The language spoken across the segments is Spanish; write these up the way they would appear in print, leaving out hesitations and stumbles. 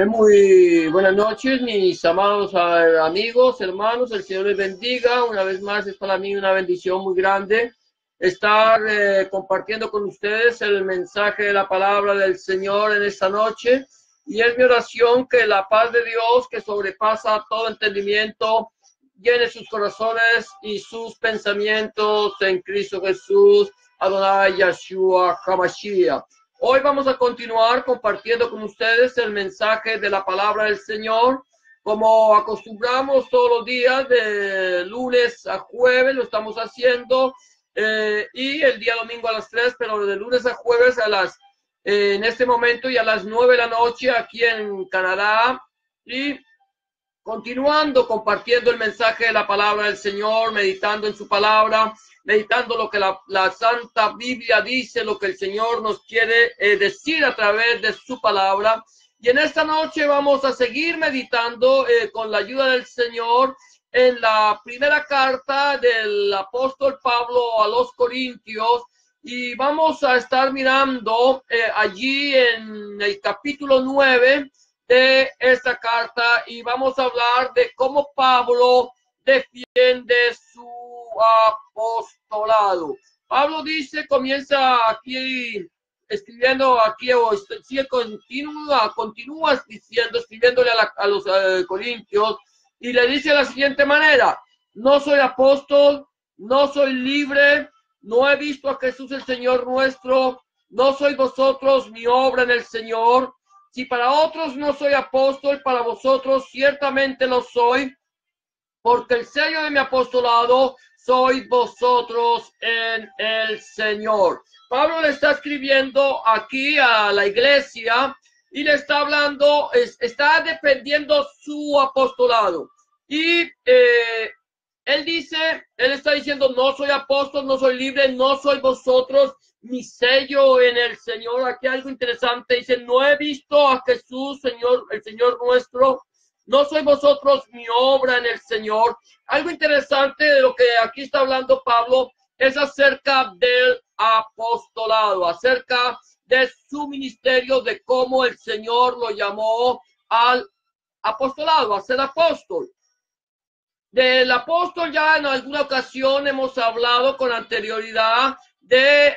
Muy buenas noches, mis amados amigos, hermanos. El Señor les bendiga. Una vez más es para mí una bendición muy grande estar compartiendo con ustedes el mensaje de la palabra del Señor en esta noche. Y es mi oración que la paz de Dios, que sobrepasa todo entendimiento, llene sus corazones y sus pensamientos en Cristo Jesús, Adonai Yeshua HaMashiach. Hoy vamos a continuar compartiendo con ustedes el mensaje de la palabra del Señor. Como acostumbramos todos los días, de lunes a jueves lo estamos haciendo, y el día domingo a las 3, pero de lunes a jueves en este momento y a las 9 de la noche aquí en Canadá. Y continuando compartiendo el mensaje de la palabra del Señor, meditando en su palabra, meditando lo que la Santa Biblia dice, lo que el Señor nos quiere decir a través de su palabra. Y en esta noche vamos a seguir meditando con la ayuda del Señor en la primera carta del apóstol Pablo a los Corintios. Y vamos a estar mirando allí en el capítulo 9 de esta carta, y vamos a hablar de cómo Pablo defiende su apostolado. Pablo dice, comienza aquí escribiendo aquí, o sigue, continúa diciendo, escribiéndole a los corintios, y le dice de la siguiente manera: no soy apóstol, no soy libre, no he visto a Jesús el Señor nuestro, no sois vosotros mi obra en el Señor. Si para otros no soy apóstol, para vosotros ciertamente lo soy, porque el sello de mi apostolado sois vosotros en el Señor. Pablo le está escribiendo aquí a la iglesia y le está hablando, está defendiendo su apostolado. Y él está diciendo: no soy apóstol, no soy libre, no soy vosotros mi sello en el Señor. Aquí algo interesante, dice: no he visto a Jesús, Señor, el Señor nuestro, no soy vosotros mi obra en el Señor. Algo interesante de lo que aquí está hablando Pablo es acerca del apostolado, acerca de su ministerio, de cómo el Señor lo llamó al apostolado, a ser apóstol. Del apóstol ya en alguna ocasión hemos hablado con anterioridad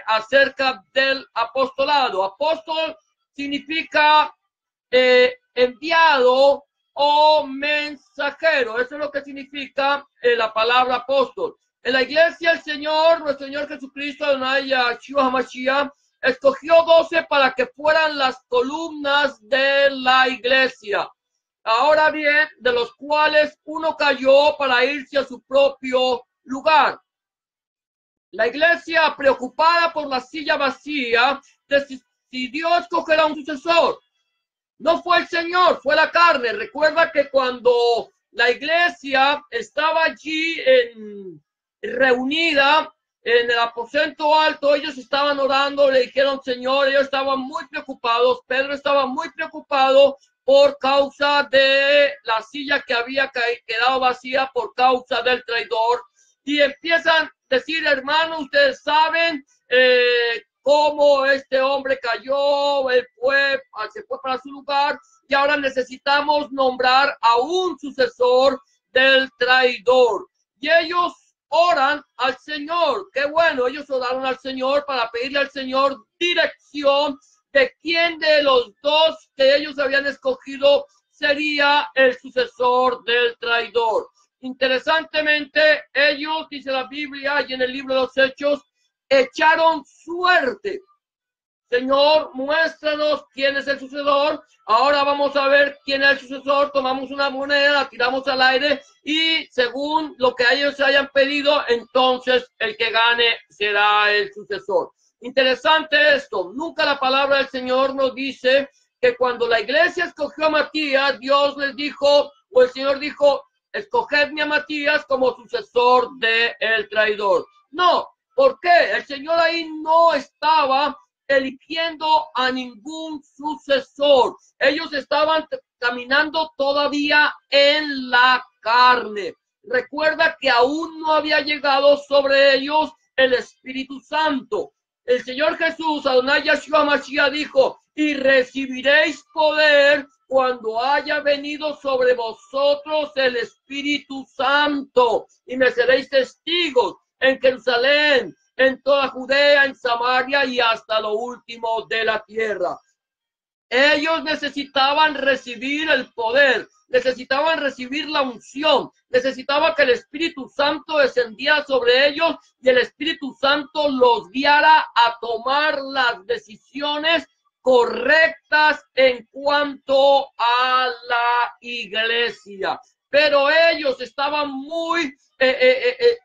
acerca del apostolado. Apóstol significa enviado o mensajero. Eso es lo que significa la palabra apóstol. En la iglesia el Señor, nuestro Señor Jesucristo, Adonai Yeshua HaMashiach, escogió 12 para que fueran las columnas de la iglesia. Ahora bien, de los cuales uno cayó para irse a su propio lugar. La iglesia, preocupada por la silla vacía, decidió escoger a un sucesor. No fue el Señor, fue la carne. Recuerda que cuando la iglesia estaba allí reunida en el aposento alto, ellos estaban orando, le dijeron: Señor, ellos estaban muy preocupados. Pedro estaba muy preocupado por causa de la silla que había quedado vacía por causa del traidor. Y empiezan a decir: hermano, ustedes saben cómo este hombre cayó, él se fue para su lugar, y ahora necesitamos nombrar a un sucesor del traidor. Y ellos oran al Señor. Qué bueno, ellos oraron al Señor para pedirle al Señor dirección de quién de los dos que ellos habían escogido sería el sucesor del traidor. Interesantemente, ellos, dice la Biblia y en el libro de los Hechos, echaron suerte. Señor, muéstranos quién es el sucesor. Ahora vamos a ver quién es el sucesor. Tomamos una moneda, la tiramos al aire, y según lo que ellos hayan pedido, entonces el que gane será el sucesor. Interesante esto. Nunca la palabra del Señor nos dice que cuando la iglesia escogió a Matías, Dios les dijo, o el Señor dijo: escogedme a Matías como sucesor del traidor. No. ¿Por qué? El Señor ahí no estaba eligiendo a ningún sucesor. Ellos estaban caminando todavía en la carne. Recuerda que aún no había llegado sobre ellos el Espíritu Santo. El Señor Jesús, Adonai Yeshua HaMashiach, dijo: y recibiréis poder cuando haya venido sobre vosotros el Espíritu Santo, y me seréis testigos en Jerusalén, en toda Judea, en Samaria y hasta lo último de la tierra. Ellos necesitaban recibir el poder, necesitaban recibir la unción, necesitaban que el Espíritu Santo descendiera sobre ellos y el Espíritu Santo los guiara a tomar las decisiones correctas en cuanto a la iglesia. Pero ellos estaban muy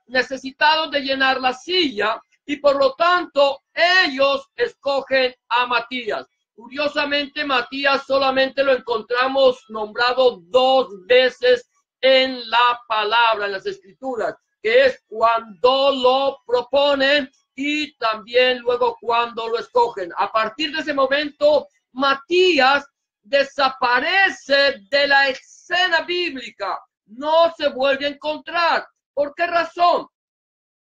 necesitados de llenar la silla y por lo tanto ellos escogen a Matías. Curiosamente, Matías solamente lo encontramos nombrado 2 veces en la palabra, en las escrituras, que es cuando lo proponen y también luego cuando lo escogen. A partir de ese momento, Matías desaparece de la escena bíblica, no se vuelve a encontrar. ¿Por qué razón?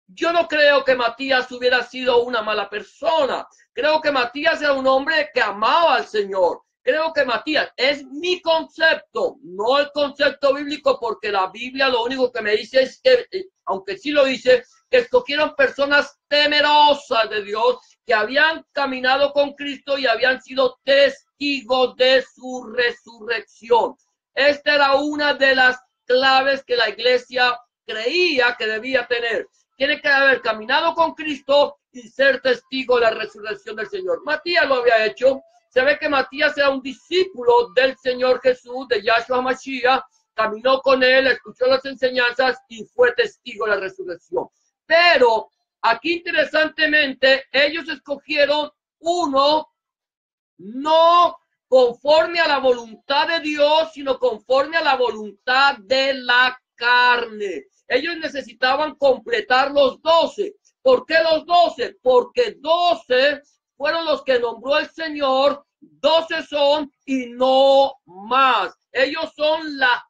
Yo no creo que Matías hubiera sido una mala persona. Creo que Matías era un hombre que amaba al Señor. Creo que Matías es mi concepto, no el concepto bíblico, porque la Biblia lo único que me dice es que, aunque sí lo dice, que escogieron personas temerosas de Dios, que habían caminado con Cristo y habían sido testigos de su resurrección. Esta era una de las claves que la iglesia creía que debía tener. Tiene que haber caminado con Cristo y ser testigo de la resurrección del Señor. Matías lo había hecho. Se ve que Matías era un discípulo del Señor Jesús, de Yahshua Mashiach, caminó con él, escuchó las enseñanzas y fue testigo de la resurrección. Pero aquí interesantemente, ellos escogieron uno no conforme a la voluntad de Dios, sino conforme a la voluntad de la carne. Ellos necesitaban completar los 12. ¿Por qué los 12? Porque 12 fueron los que nombró el Señor, 12 son y no más. Ellos son las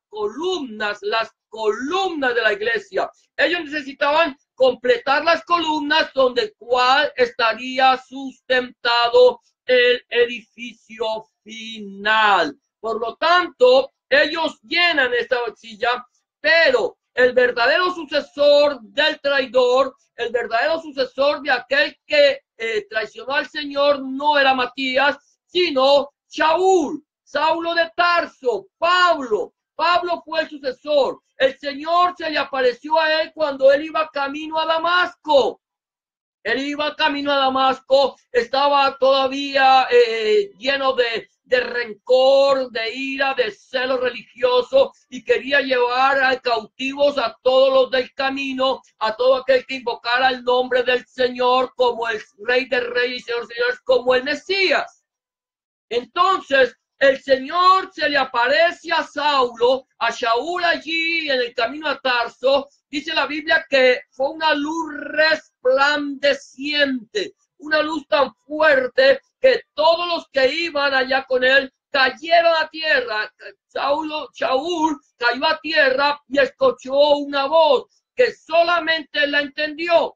columnas de la iglesia. Ellos necesitaban completar las columnas donde cual estaría sustentado el edificio final. Por lo tanto, ellos llenan esta silla, pero el verdadero sucesor del traidor, el verdadero sucesor de aquel que traicionó al Señor no era Matías, sino Saúl, Saulo de Tarso, Pablo. Pablo fue el sucesor. El Señor se le apareció a él cuando él iba camino a Damasco. Él iba camino a Damasco, estaba todavía lleno de rencor, de ira, de celo religioso y quería llevar a cautivos a todos los del camino, a todo aquel que invocara el nombre del Señor como el Rey de Reyes y Señor de Señores, como el Mesías. Entonces, el Señor se le aparece a Saulo, a Saúl allí en el camino a Tarso. Dice la Biblia que fue una luz resplandeciente, una luz tan fuerte que todos los que iban allá con él cayeron a tierra. Saúl cayó a tierra y escuchó una voz que solamente la entendió.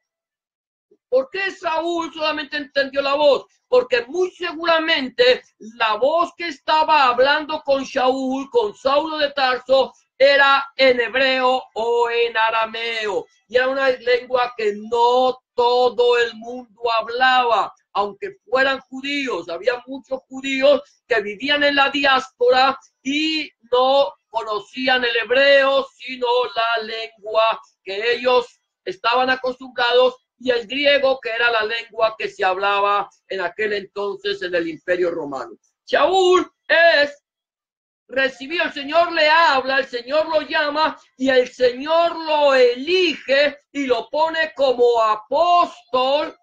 ¿Por qué Saúl solamente entendió la voz? Porque muy seguramente la voz que estaba hablando con Saúl, con Saulo de Tarso, era en hebreo o en arameo. Y era una lengua que no todo el mundo hablaba, aunque fueran judíos. Había muchos judíos que vivían en la diáspora y no conocían el hebreo, sino la lengua que ellos estaban acostumbrados, y el griego, que era la lengua que se hablaba en aquel entonces en el Imperio Romano. Saúl recibió, el Señor le habla, el Señor lo llama y el Señor lo elige y lo pone como apóstol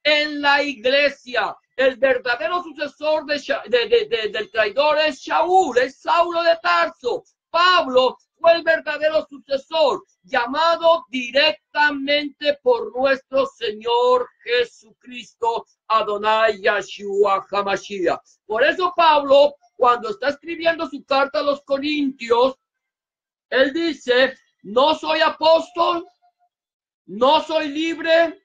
en la iglesia. El verdadero sucesor del traidor es Saúl, es Saulo de Tarso. Pablo fue el verdadero sucesor, llamado directamente por nuestro Señor Jesucristo, Adonai Yahshua HaMashiach. Por eso Pablo, cuando está escribiendo su carta a los Corintios, él dice: no soy apóstol, no soy libre,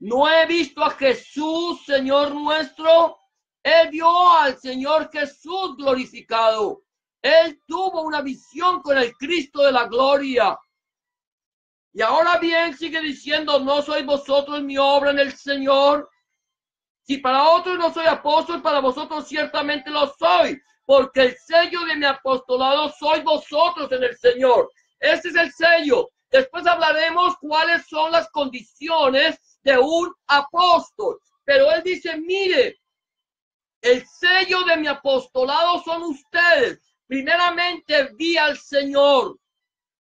no he visto a Jesús, Señor nuestro, Él vio al Señor Jesús glorificado. Él tuvo una visión con el Cristo de la gloria. Y ahora bien, sigue diciendo, no sois vosotros mi obra en el Señor. Si para otros no soy apóstol, para vosotros ciertamente lo soy, porque el sello de mi apostolado sois vosotros en el Señor. Este es el sello. Después hablaremos cuáles son las condiciones de un apóstol. Pero él dice, mire, el sello de mi apostolado son ustedes. Primeramente vi al Señor.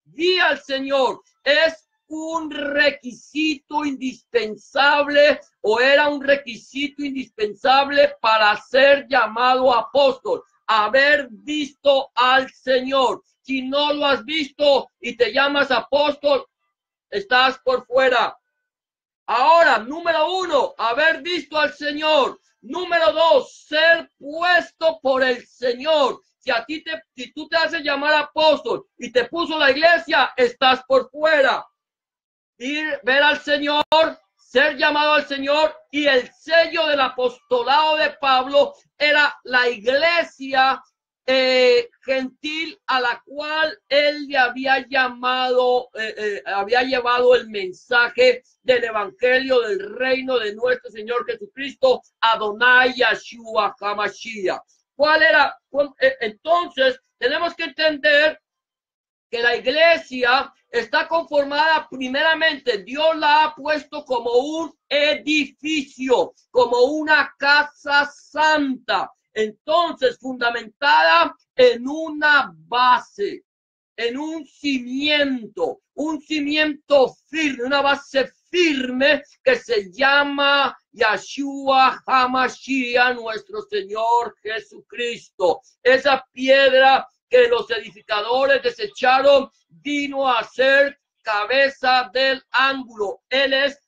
Vi al Señor. Es un requisito indispensable o era un requisito indispensable para ser llamado apóstol. Haber visto al Señor. Si no lo has visto y te llamas apóstol, estás por fuera. Ahora, número 1, haber visto al Señor. Número 2, ser puesto por el Señor. Si tú te haces llamar apóstol y te puso la iglesia, estás por fuera. Ver al Señor, ser llamado al Señor, y el sello del apostolado de Pablo era la iglesia gentil a la cual él le había llamado, había llevado el mensaje del evangelio del reino de nuestro Señor Jesucristo, Adonai Yeshua HaMashiach. ¿Cuál era? Entonces, tenemos que entender que la iglesia está conformada primeramente, Dios la ha puesto como un edificio, como una casa santa. Entonces, fundamentada en una base, en un cimiento firme, una base firme que se llama Yeshua HaMashiach, nuestro Señor Jesucristo. Esa piedra que los edificadores desecharon vino a ser cabeza del ángulo. Él es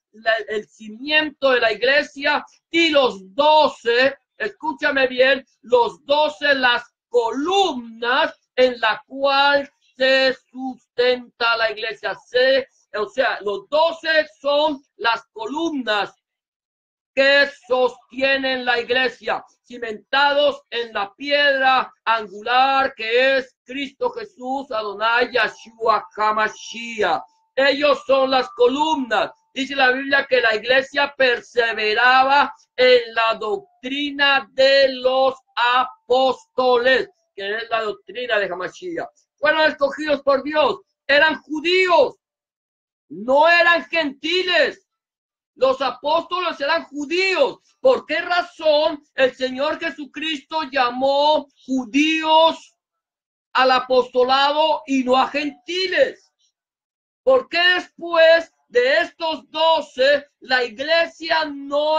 el cimiento de la iglesia, y los 12, escúchame bien, los 12, las columnas en la cual se sustenta la iglesia. O sea, los 12 son las columnas que sostienen la iglesia, cimentados en la piedra angular que es Cristo Jesús, Adonai Yeshua HaMashiach. Ellos son las columnas. Dice la Biblia que la iglesia perseveraba en la doctrina de los apóstoles, que es la doctrina de HaMashiach. Fueron escogidos por Dios, eran judíos, no eran gentiles. Los apóstoles eran judíos. ¿Por qué razón el Señor Jesucristo llamó judíos al apostolado y no a gentiles? ¿Por qué después de estos 12 la iglesia no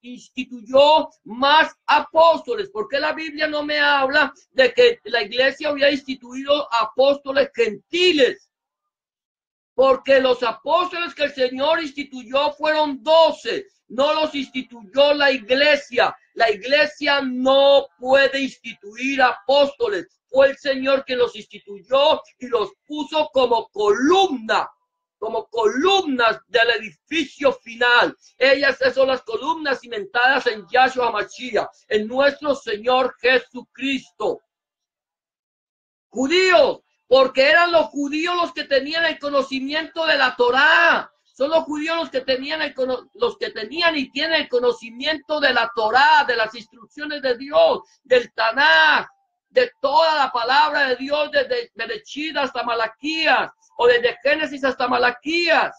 instituyó más apóstoles? ¿Por qué la Biblia no me habla de que la iglesia había instituido apóstoles gentiles? Porque los apóstoles que el Señor instituyó fueron 12, no los instituyó la iglesia. La iglesia no puede instituir apóstoles. Fue el Señor que los instituyó y los puso como columnas del edificio final. Ellas son las columnas cimentadas en Yahshua HaMashiach, en nuestro Señor Jesucristo. Judíos, porque eran los judíos los que tenían el conocimiento de la Torá. Son los judíos los que tenían y tienen el conocimiento de la Torá, de las instrucciones de Dios, del Tanaj, de toda la palabra de Dios, desde Bereshit hasta Malaquías, o desde Génesis hasta Malaquías.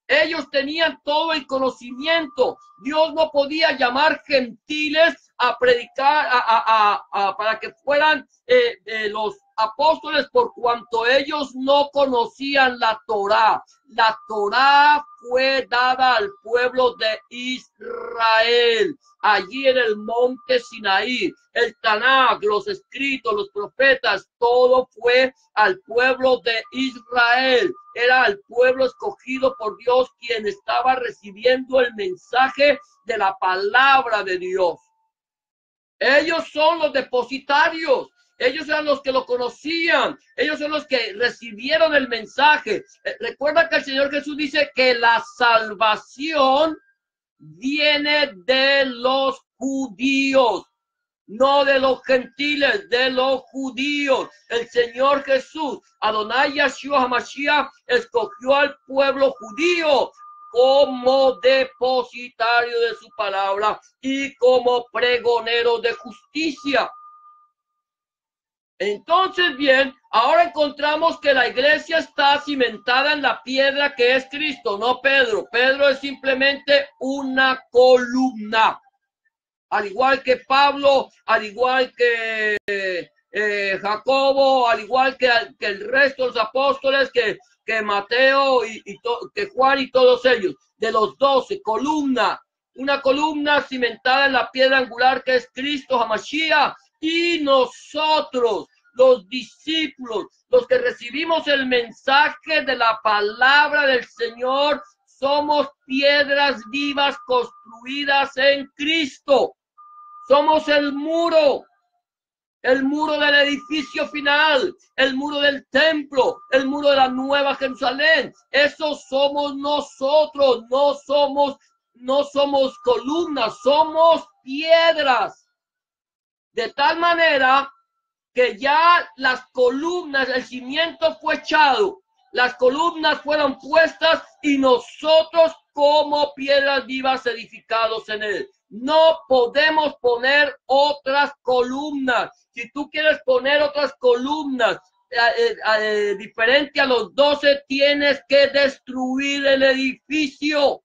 Ellos tenían todo el conocimiento. Dios no podía llamar gentiles a predicar, para que fueran los apóstoles, por cuanto ellos no conocían la Torá. La Torá fue dada al pueblo de Israel, allí en el monte Sinaí. El Tanaj, los escritos, los profetas, todo fue al pueblo de Israel. Era el pueblo escogido por Dios quien estaba recibiendo el mensaje de la palabra de Dios. Ellos son los depositarios. Ellos eran los que lo conocían. Ellos son los que recibieron el mensaje. Recuerda que el Señor Jesús dice que la salvación viene de los judíos, no de los gentiles, de los judíos. El Señor Jesús, Adonai Yeshua HaMashiach, escogió al pueblo judío como depositario de su palabra y como pregonero de justicia. Entonces, bien, ahora encontramos que la iglesia está cimentada en la piedra que es Cristo, no Pedro. Pedro es simplemente una columna. Al igual que Pablo, al igual que Jacobo, al igual que el resto de los apóstoles, que Mateo que Juan y todos ellos, de los 12, columna, una columna cimentada en la piedra angular que es Cristo HaMashiach, y nosotros, los discípulos, los que recibimos el mensaje de la palabra del Señor, somos piedras vivas construidas en Cristo. Somos el muro del edificio final, el muro del templo, el muro de la Nueva Jerusalén. Eso somos nosotros, no somos columnas, somos piedras. De tal manera que ya las columnas, el cimiento fue echado, las columnas fueron puestas y nosotros como piedras vivas edificados en él. No podemos poner otras columnas. Si tú quieres poner otras columnas diferente a los 12, tienes que destruir el edificio.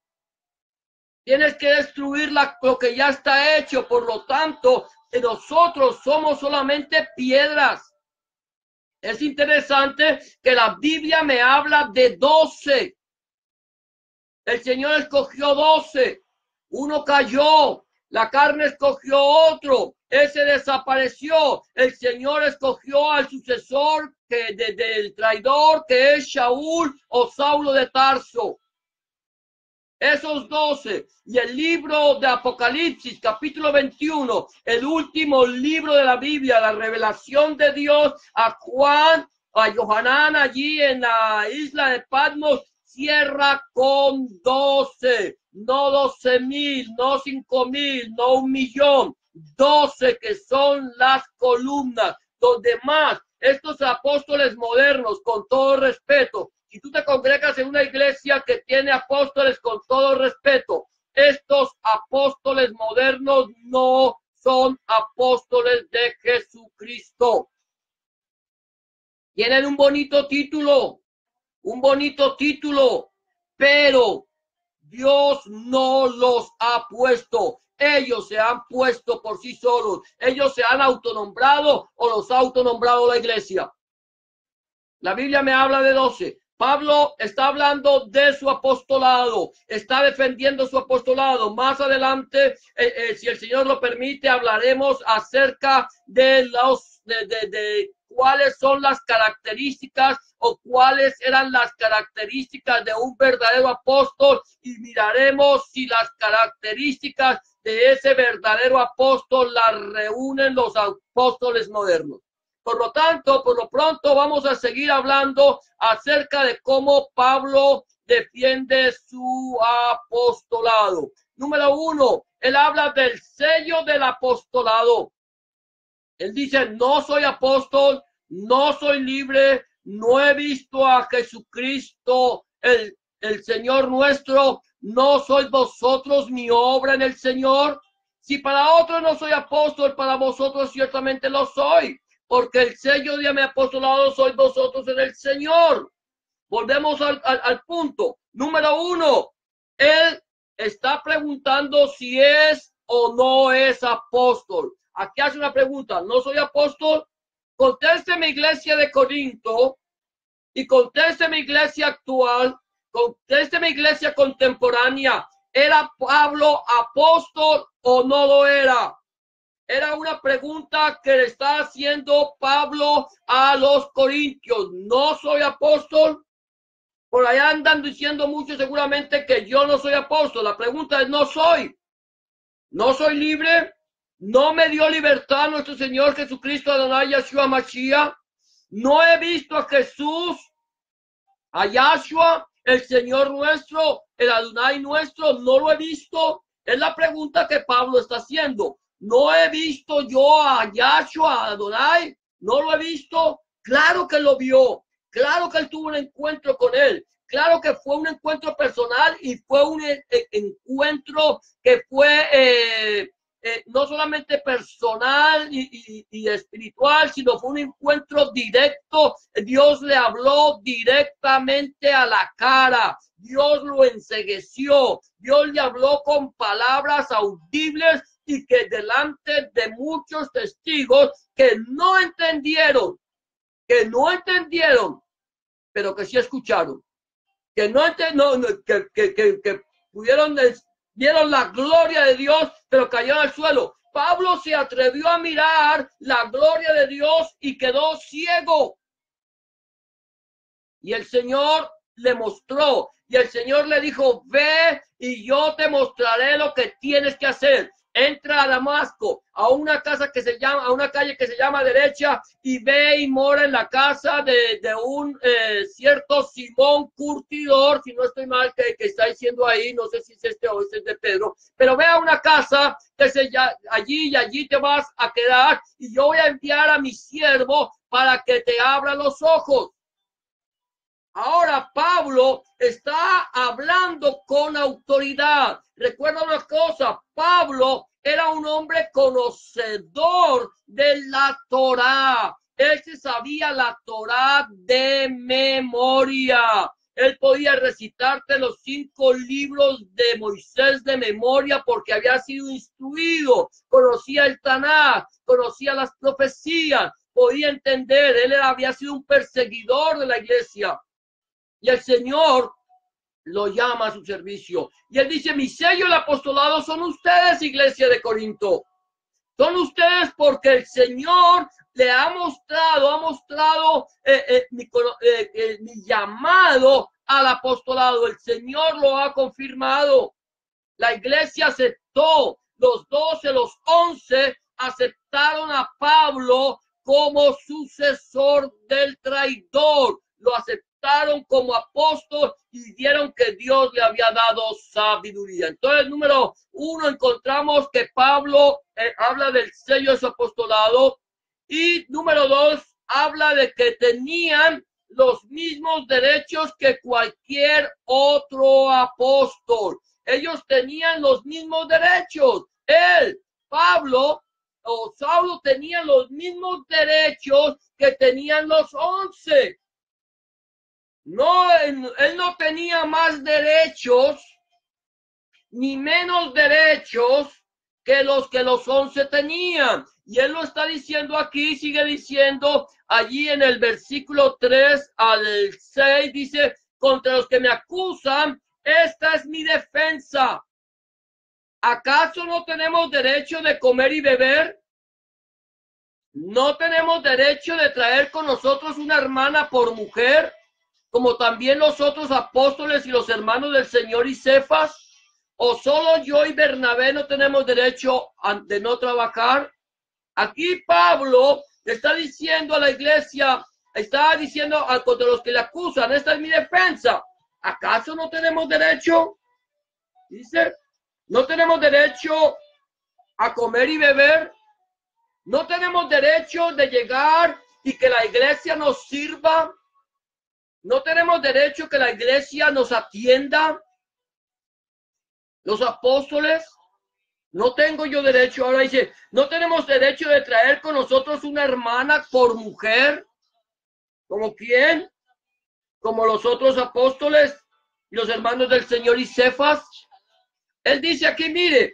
Tienes que destruir lo que ya está hecho. Por lo tanto, nosotros somos solamente piedras. Es interesante que la Biblia me habla de 12. El Señor escogió 12. Uno cayó, la carne escogió otro, ese desapareció. El Señor escogió al sucesor del traidor, que es Shaul o Saulo de Tarso. Esos 12. Y el libro de Apocalipsis, capítulo 21, el último libro de la Biblia, la revelación de Dios a Juan, a Yohanan allí en la isla de Patmos, cierra con 12, no 12,000, no 5,000, no 1,000,000, 12 que son las columnas. Los demás, estos apóstoles modernos, con todo respeto, si tú te congregas en una iglesia que tiene apóstoles, con todo respeto, estos apóstoles modernos no son apóstoles de Jesucristo. Tienen un bonito título, pero Dios no los ha puesto. Ellos se han puesto por sí solos. Ellos se han autonombrado o los ha autonombrado la iglesia. La Biblia me habla de 12. Pablo está hablando de su apostolado, está defendiendo su apostolado. Más adelante, si el Señor lo permite, hablaremos acerca de cuáles son las características o cuáles eran las características de un verdadero apóstol, y miraremos si las características de ese verdadero apóstol las reúnen los apóstoles modernos. Por lo tanto, por lo pronto vamos a seguir hablando acerca de cómo Pablo defiende su apostolado. Número 1, él habla del sello del apostolado. Él dice: no soy apóstol, no soy libre, no he visto a Jesucristo, el Señor nuestro, no sois vosotros mi obra en el Señor. Si para otros no soy apóstol, para vosotros ciertamente lo soy, porque el sello de mi apostolado sois vosotros en el Señor. Volvemos al punto. Número 1, él está preguntando si es o no es apóstol. Aquí hace una pregunta: ¿no soy apóstol? Conteste mi iglesia de Corinto y conteste mi iglesia actual, conteste mi iglesia contemporánea. ¿Era Pablo apóstol o no lo era? Era una pregunta que le está haciendo Pablo a los corintios. ¿No soy apóstol? Por allá andan diciendo muchos seguramente que yo no soy apóstol. La pregunta es: ¿no soy? ¿No soy libre? ¿No me dio libertad nuestro Señor Jesucristo, Adonai Yeshua HaMashiach? ¿No he visto a Jesús, a Yahshua, el Señor nuestro, el Adonai nuestro? ¿No lo he visto? Es la pregunta que Pablo está haciendo. ¿No he visto yo a Yahshua, a Adonai? ¿No lo he visto? Claro que lo vio. Claro que él tuvo un encuentro con él. Claro que fue un encuentro personal y fue un encuentro que fue no solamente personal y espiritual, sino fue un encuentro directo. Dios le habló directamente a la cara. Dios lo encegueció. Dios le habló con palabras audibles y que delante de muchos testigos que no entendieron, pero que sí escucharon, que que pudieron, vieron la gloria de Dios, pero cayeron al suelo. Pablo se atrevió a mirar la gloria de Dios y quedó ciego. Y el Señor le mostró, y el Señor le dijo, ve y yo te mostraré lo que tienes que hacer. Entra a Damasco, a una casa que se llama, a una calle que se llama derecha, y ve y mora en la casa de un cierto Simón Curtidor, si no estoy mal, que está diciendo ahí, no sé si es este o es de Pedro, pero ve a una casa que se llama allí, y allí te vas a quedar, y yo voy a enviar a mi siervo para que te abra los ojos. Ahora Pablo está hablando con autoridad. Recuerda una cosa, Pablo era un hombre conocedor de la Torá. Él se sabía la Torá de memoria. Él podía recitarte los 5 libros de Moisés de memoria porque había sido instruido. Conocía el Tanaj, conocía las profecías, podía entender. Él había sido un perseguidor de la iglesia. Y el Señor lo llama a su servicio. Y él dice, mi sello y el apostolado son ustedes, iglesia de Corinto. Son ustedes porque el Señor le ha mostrado mi llamado al apostolado. El Señor lo ha confirmado. La iglesia aceptó, los 12, los 11 aceptaron a Pablo como sucesor del traidor. Lo aceptaron como apóstol y vieron que Dios le había dado sabiduría. Entonces, número 1, encontramos que Pablo habla del sello de su apostolado. Y número 2, habla de que tenían los mismos derechos que cualquier otro apóstol. Ellos tenían los mismos derechos. Él, Pablo o Saulo, tenían los mismos derechos que tenían los 11. No, él no tenía más derechos ni menos derechos que los 11 tenían. Y él lo está diciendo aquí, sigue diciendo allí en el versículo 3 al 6, dice, contra los que me acusan, esta es mi defensa. ¿Acaso no tenemos derecho de comer y beber? ¿No tenemos derecho de traer con nosotros una hermana por mujer, como también los otros apóstoles y los hermanos del Señor y Cefas? ¿O solo yo y Bernabé no tenemos derecho de no trabajar? Aquí Pablo le está diciendo a la iglesia, está diciendo contra los que le acusan, esta es mi defensa. ¿Acaso no tenemos derecho? Dice, no tenemos derecho a comer y beber. No tenemos derecho de llegar y que la iglesia nos sirva. No tenemos derecho que la iglesia nos atienda. Los apóstoles, no tengo yo derecho. Ahora dice, no tenemos derecho de traer con nosotros una hermana por mujer. ¿Como quién? Como los otros apóstoles y los hermanos del Señor y Cefas. Él dice aquí, mire,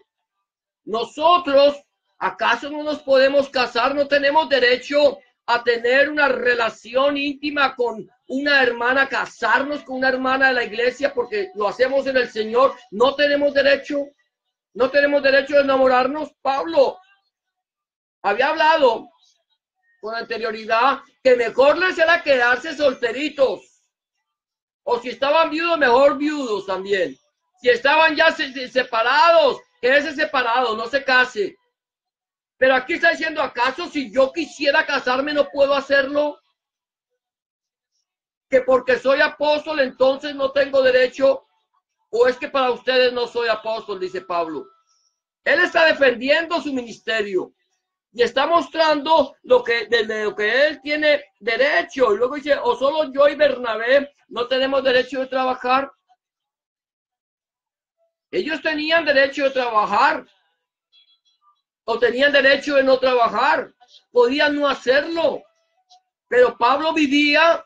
nosotros, ¿acaso no nos podemos casar? ¿No tenemos derecho a tener una relación íntima con una hermana, casarnos con una hermana de la iglesia porque lo hacemos en el Señor? ¿No tenemos derecho? ¿No tenemos derecho de enamorarnos? Pablo había hablado con anterioridad que mejor les era quedarse solteritos. O si estaban viudos, mejor viudos también. Si estaban ya separados, quédese separado, no se case. Pero aquí está diciendo, ¿acaso si yo quisiera casarme no puedo hacerlo? Que porque soy apóstol entonces no tengo derecho. ¿O es que para ustedes no soy apóstol? Dice Pablo. Él está defendiendo su ministerio y está mostrando de lo que él tiene derecho. Y luego dice, o solo yo y Bernabé no tenemos derecho de trabajar. Ellos tenían derecho de trabajar o tenían derecho de no trabajar. Podían no hacerlo. Pero Pablo vivía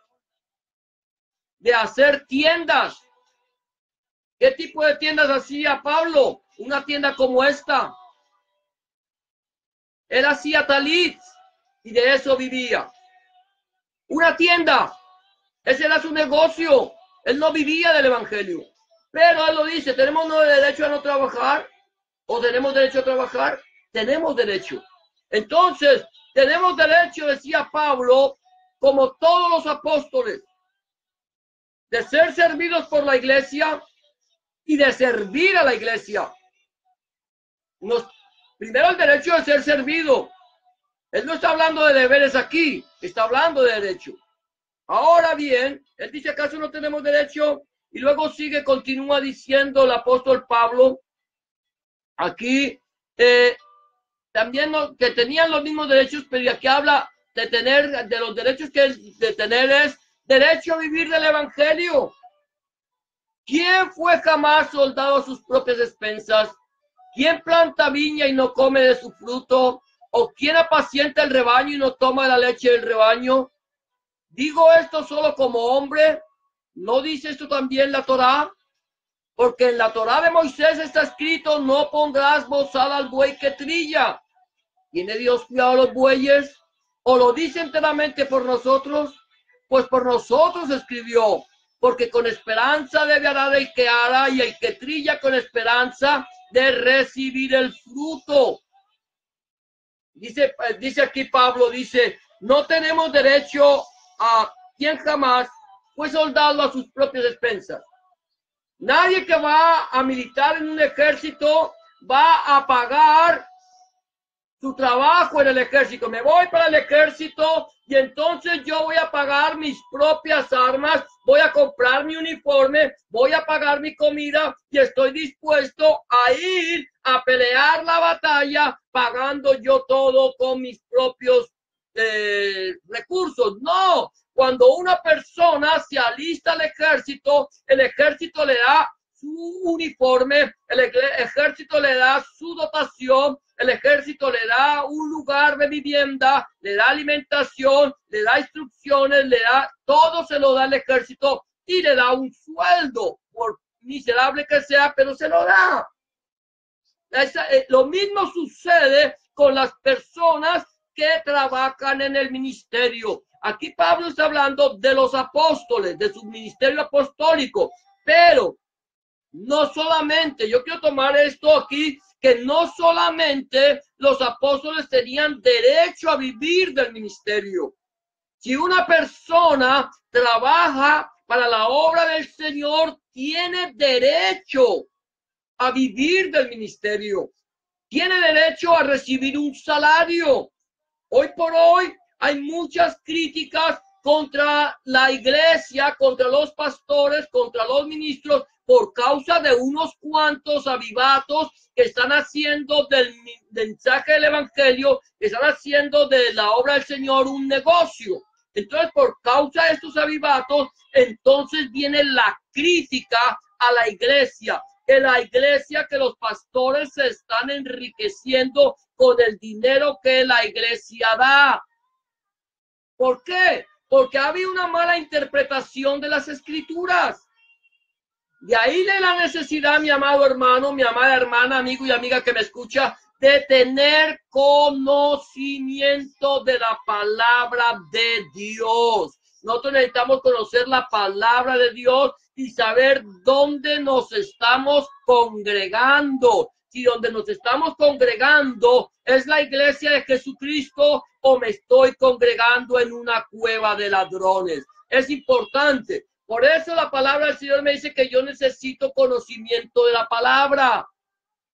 de hacer tiendas. ¿Qué tipo de tiendas hacía Pablo? Una tienda como esta. Él hacía talit y de eso vivía. Una tienda. Ese era su negocio. Él no vivía del evangelio. Pero él lo dice, ¿tenemos derecho a no trabajar? ¿O tenemos derecho a trabajar? Tenemos derecho. Entonces, tenemos derecho, decía Pablo, como todos los apóstoles, de ser servidos por la iglesia y de servir a la iglesia. Primero el derecho de ser servido. Él no está hablando de deberes aquí, está hablando de derecho. Ahora bien, él dice, ¿acaso no tenemos derecho? Y luego continúa diciendo el apóstol Pablo, aquí, también que tenían los mismos derechos, pero aquí habla de los derechos de tener es derecho a vivir del evangelio. ¿Quién fue jamás soldado a sus propias expensas? ¿Quién planta viña y no come de su fruto? ¿O quién apacienta el rebaño y no toma de la leche del rebaño? ¿Digo esto solo como hombre? ¿No dice esto también la Torá? Porque en la Torá de Moisés está escrito, no pondrás bozal al buey que trilla. ¿Tiene Dios cuidado a los bueyes? ¿O lo dice enteramente por nosotros? Pues por nosotros escribió, porque con esperanza debe arar el que ara y el que trilla con esperanza de recibir el fruto. Dice aquí Pablo, dice, no tenemos derecho a quien jamás fue soldado a sus propias expensas. Nadie que va a militar en un ejército va a pagar su trabajo en el ejército. Me voy para el ejército y entonces yo voy a pagar mis propias armas, voy a comprar mi uniforme, voy a pagar mi comida y estoy dispuesto a ir a pelear la batalla pagando yo todo con mis propios recursos. No, cuando una persona se alista al ejército, el ejército le da su uniforme, el ejército le da su dotación, el ejército le da un lugar de vivienda, le da alimentación, le da instrucciones, todo se lo da el ejército y le da un sueldo, por miserable que sea, pero se lo da. Lo mismo sucede con las personas que trabajan en el ministerio. Aquí Pablo está hablando de los apóstoles, de su ministerio apostólico, pero no solamente, yo quiero tomar esto aquí, que no solamente los apóstoles tenían derecho a vivir del ministerio. Si una persona trabaja para la obra del Señor, tiene derecho a vivir del ministerio. Tiene derecho a recibir un salario. Hoy por hoy hay muchas críticas contra la iglesia, contra los pastores, contra los ministros, por causa de unos cuantos avivatos que están haciendo del mensaje del evangelio, que están haciendo de la obra del Señor un negocio. Entonces, por causa de estos avivatos, entonces viene la crítica a la iglesia, que los pastores se están enriqueciendo con el dinero que la iglesia da. ¿Por qué? Porque había una mala interpretación de las escrituras. De ahí de la necesidad, mi amado hermano, mi amada hermana, amigo y amiga que me escucha, de tener conocimiento de la palabra de Dios. Nosotros necesitamos conocer la palabra de Dios y saber dónde nos estamos congregando. Si donde nos estamos congregando es la iglesia de Jesucristo o me estoy congregando en una cueva de ladrones. Es importante. Por eso la palabra del Señor me dice que yo necesito conocimiento de la palabra.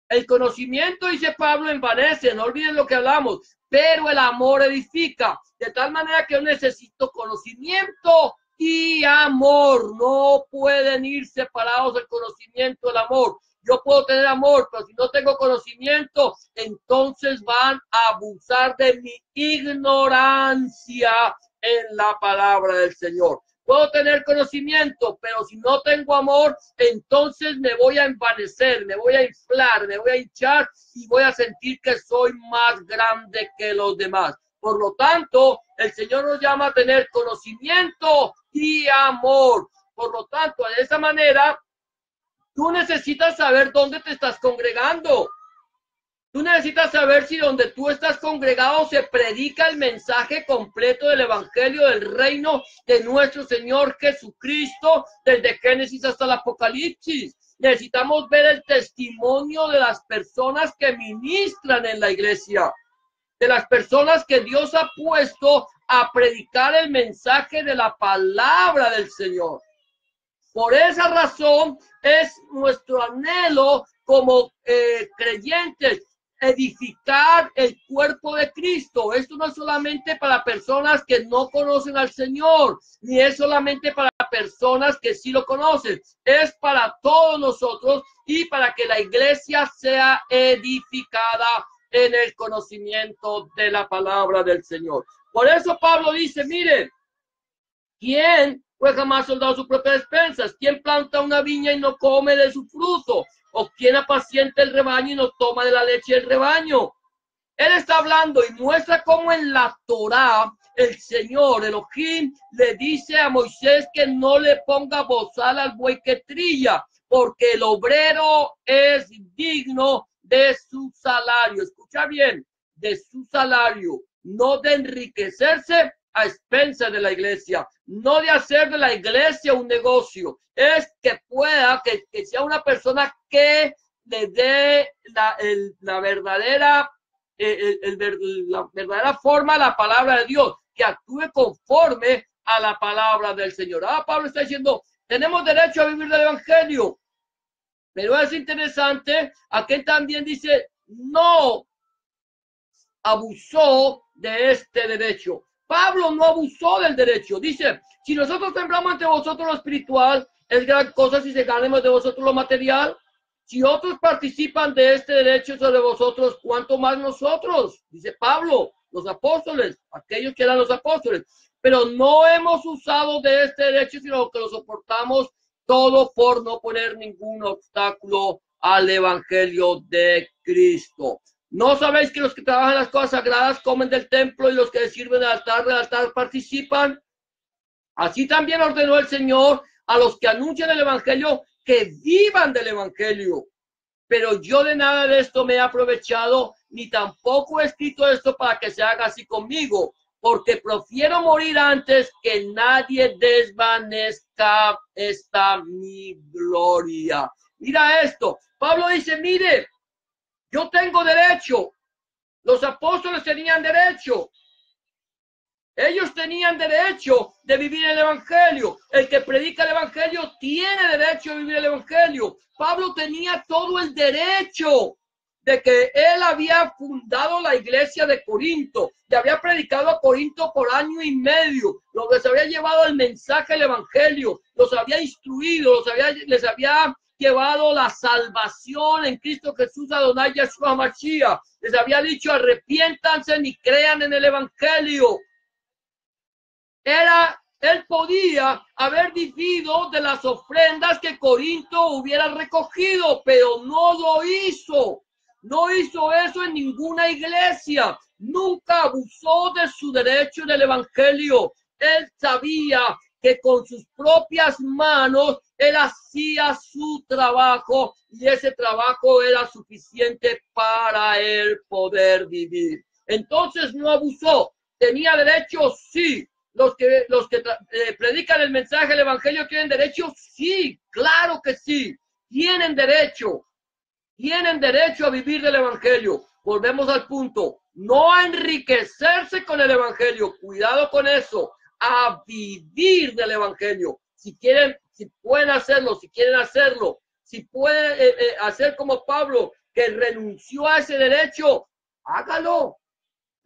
El conocimiento, dice Pablo, envanece, no olviden lo que hablamos, pero el amor edifica. De tal manera que yo necesito conocimiento y amor. No pueden ir separados el conocimiento y el amor. Yo puedo tener amor, pero si no tengo conocimiento, entonces van a abusar de mi ignorancia en la palabra del Señor. Puedo tener conocimiento, pero si no tengo amor, entonces me voy a envanecer, me voy a inflar, me voy a hinchar y voy a sentir que soy más grande que los demás. Por lo tanto, el Señor nos llama a tener conocimiento y amor. Por lo tanto, de esa manera, tú necesitas saber dónde te estás congregando. Tú necesitas saber si donde tú estás congregado se predica el mensaje completo del evangelio del reino de nuestro Señor Jesucristo, desde Génesis hasta el Apocalipsis. Necesitamos ver el testimonio de las personas que ministran en la iglesia, de las personas que Dios ha puesto a predicar el mensaje de la palabra del Señor. Por esa razón es nuestro anhelo como creyentes edificar el cuerpo de Cristo. Esto no es solamente para personas que no conocen al Señor, ni es solamente para personas que sí lo conocen. Es para todos nosotros y para que la iglesia sea edificada en el conocimiento de la palabra del Señor. Por eso Pablo dice, miren, ¿quién fue jamás soldado sus propias despensas? ¿Quién planta una viña y no come de su fruto? ¿O quién apacienta el rebaño y no toma de la leche del rebaño? Él está hablando y muestra cómo en la Torá el Señor Elohim le dice a Moisés que no le ponga bozal al buey que trilla, porque el obrero es digno de su salario. Escucha bien, de su salario, no de enriquecerse a expensas de la iglesia, no de hacer de la iglesia un negocio, es que pueda, que sea una persona que le dé la verdadera forma a la palabra de Dios, que actúe conforme a la palabra del Señor. Pablo está diciendo, tenemos derecho a vivir del evangelio, pero es interesante, aquí también dice, no abusó de este derecho. Pablo no abusó del derecho. Dice, si nosotros sembramos entre vosotros lo espiritual, es gran cosa si se ganemos de vosotros lo material. Si otros participan de este derecho sobre vosotros, ¿cuánto más nosotros? Dice Pablo, los apóstoles, aquellos que eran los apóstoles. Pero no hemos usado de este derecho, sino que lo soportamos todo por no poner ningún obstáculo al evangelio de Cristo. ¿No sabéis que los que trabajan las cosas sagradas comen del templo y los que sirven del altar participan? Así también ordenó el Señor a los que anuncian el evangelio que vivan del evangelio. Pero yo de nada de esto me he aprovechado, ni tampoco he escrito esto para que se haga así conmigo, porque prefiero morir antes que nadie desvanezca esta mi gloria. Mira esto, Pablo dice, mire, yo tengo derecho. Los apóstoles tenían derecho. Ellos tenían derecho de vivir el evangelio. El que predica el evangelio tiene derecho a vivir el evangelio. Pablo tenía todo el derecho de que él había fundado la iglesia de Corinto y había predicado a Corinto por año y medio. Les había llevado el mensaje del evangelio, los había instruido, les había llevado la salvación en Cristo Jesús, Adonai Yeshua Mashiach. Les había dicho, arrepiéntanse y crean en el evangelio. Él podía haber vivido de las ofrendas que Corinto hubiera recogido, pero no lo hizo. No hizo eso en ninguna iglesia. Nunca abusó de su derecho en el evangelio. Él sabía que con sus propias manos él hacía su trabajo y ese trabajo era suficiente para él poder vivir. Entonces no abusó. ¿Tenía derecho? Sí. Los que predican el mensaje del evangelio tienen derecho, sí, claro que sí, tienen derecho a vivir del evangelio. Volvemos al punto, no a enriquecerse con el evangelio, cuidado con eso, a vivir del evangelio. Si pueden hacerlo, si quieren hacerlo, si pueden hacer como Pablo, que renunció a ese derecho, hágalo.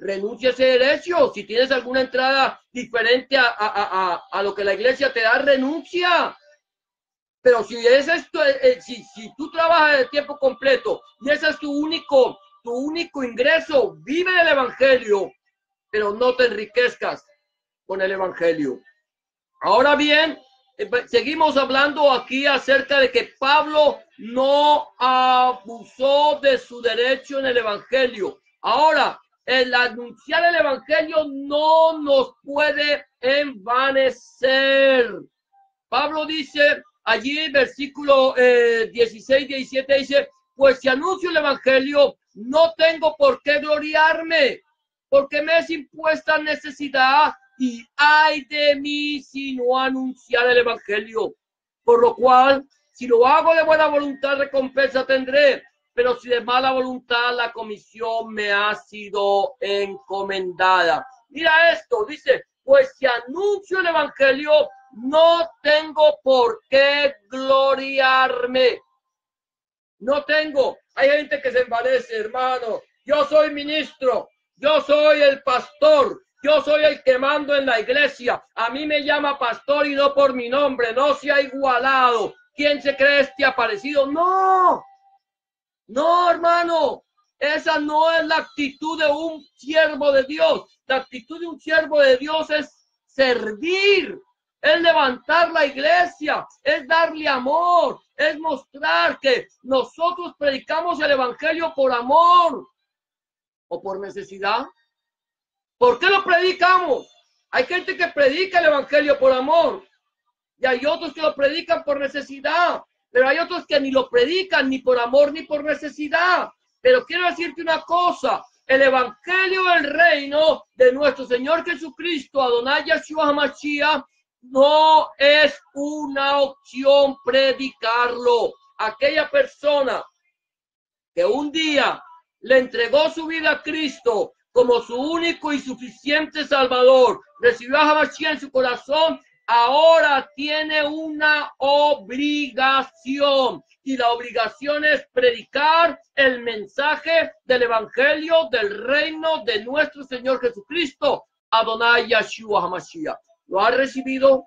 Renuncia a ese derecho. Si tienes alguna entrada diferente a lo que la iglesia te da, renuncia. Pero si ese es si tú trabajas de tiempo completo y ese es tu único ingreso, vive el evangelio, pero no te enriquezcas con el evangelio. Ahora bien, seguimos hablando aquí acerca de que Pablo no abusó de su derecho en el evangelio. Ahora, el anunciar el evangelio no nos puede envanecer. Pablo dice allí, versículo 16, 17, dice, pues si anuncio el evangelio, no tengo por qué gloriarme, porque me es impuesta necesidad y ay de mí si no anunciar el evangelio. Por lo cual, si lo hago de buena voluntad, recompensa tendré, pero si de mala voluntad, la comisión me ha sido encomendada. Mira esto, dice, pues si anuncio el evangelio, no tengo por qué gloriarme. No tengo. Hay gente que se envanece, hermano. Yo soy ministro. Yo soy el pastor. Yo soy el que mando en la iglesia. A mí me llama pastor y no por mi nombre. No se ha igualado. ¿Quién se cree este aparecido? No. No, hermano. Esa no es la actitud de un siervo de Dios. La actitud de un siervo de Dios es servir, es levantar la iglesia, es darle amor, es mostrar que nosotros predicamos el evangelio por amor o por necesidad. ¿Por qué lo predicamos? Hay gente que predica el evangelio por amor y hay otros que lo predican por necesidad, pero hay otros que ni lo predican ni por amor ni por necesidad. Pero quiero decirte una cosa, el evangelio del reino de nuestro Señor Jesucristo, Adonai Yeshua HaMashiach, no es una opción predicarlo. Aquella persona que un día le entregó su vida a Cristo como su único y suficiente Salvador, recibió a HaMashiach en su corazón, ahora tiene una obligación. Y la obligación es predicar el mensaje del evangelio del reino de nuestro Señor Jesucristo, Adonai Yeshua HaMashiach. ¿Lo has recibido?